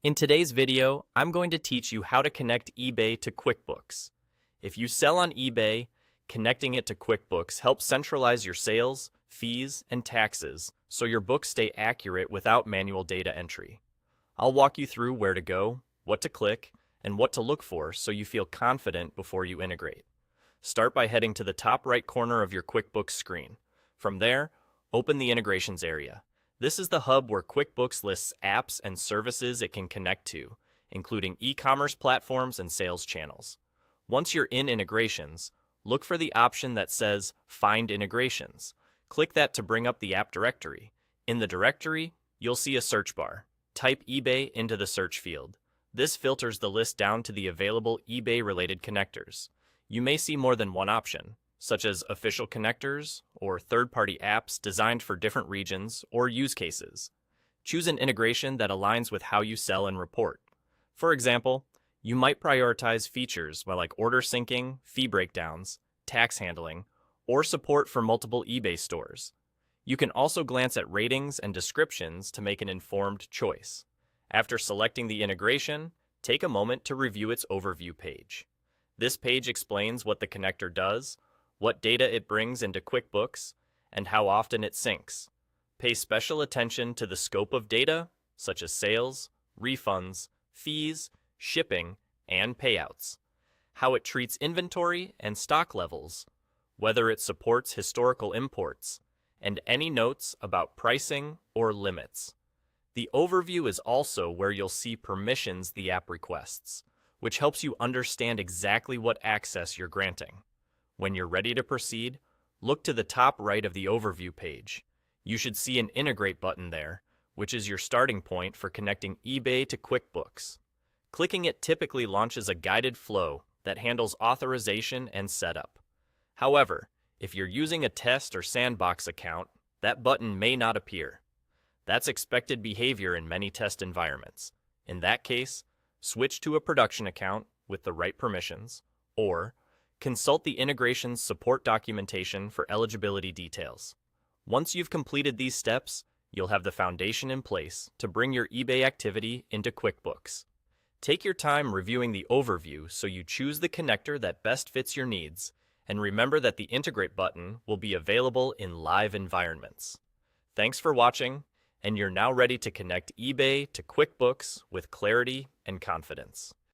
In today's video, I'm going to teach you how to connect eBay to QuickBooks. If you sell on eBay, connecting it to QuickBooks helps centralize your sales, fees, and taxes so your books stay accurate without manual data entry. I'll walk you through where to go, what to click, and what to look for so you feel confident before you integrate. Start by heading to the top right corner of your QuickBooks screen. From there, open the Integrations area. This is the hub where QuickBooks lists apps and services it can connect to, including e-commerce platforms and sales channels. Once you're in Integrations, look for the option that says Find Integrations. Click that to bring up the app directory. In the directory, you'll see a search bar. Type eBay into the search field. This filters the list down to the available eBay-related connectors. You may see more than one option, such as official connectors or third-party apps designed for different regions or use cases. Choose an integration that aligns with how you sell and report. For example, you might prioritize features like order syncing, fee breakdowns, tax handling, or support for multiple eBay stores. You can also glance at ratings and descriptions to make an informed choice. After selecting the integration, take a moment to review its overview page. This page explains what the connector does, what data it brings into QuickBooks, and how often it syncs. Pay special attention to the scope of data, such as sales, refunds, fees, shipping, and payouts, how it treats inventory and stock levels, whether it supports historical imports, and any notes about pricing or limits. The overview is also where you'll see permissions the app requests, which helps you understand exactly what access you're granting. When you're ready to proceed, look to the top right of the overview page. You should see an Integrate button there, which is your starting point for connecting eBay to QuickBooks. Clicking it typically launches a guided flow that handles authorization and setup. However, if you're using a test or sandbox account, that button may not appear. That's expected behavior in many test environments. In that case, switch to a production account with the right permissions, or consult the integration's support documentation for eligibility details. Once you've completed these steps, you'll have the foundation in place to bring your eBay activity into QuickBooks. Take your time reviewing the overview so you choose the connector that best fits your needs, and remember that the Integrate button will be available in live environments. Thanks for watching, and you're now ready to connect eBay to QuickBooks with clarity and confidence.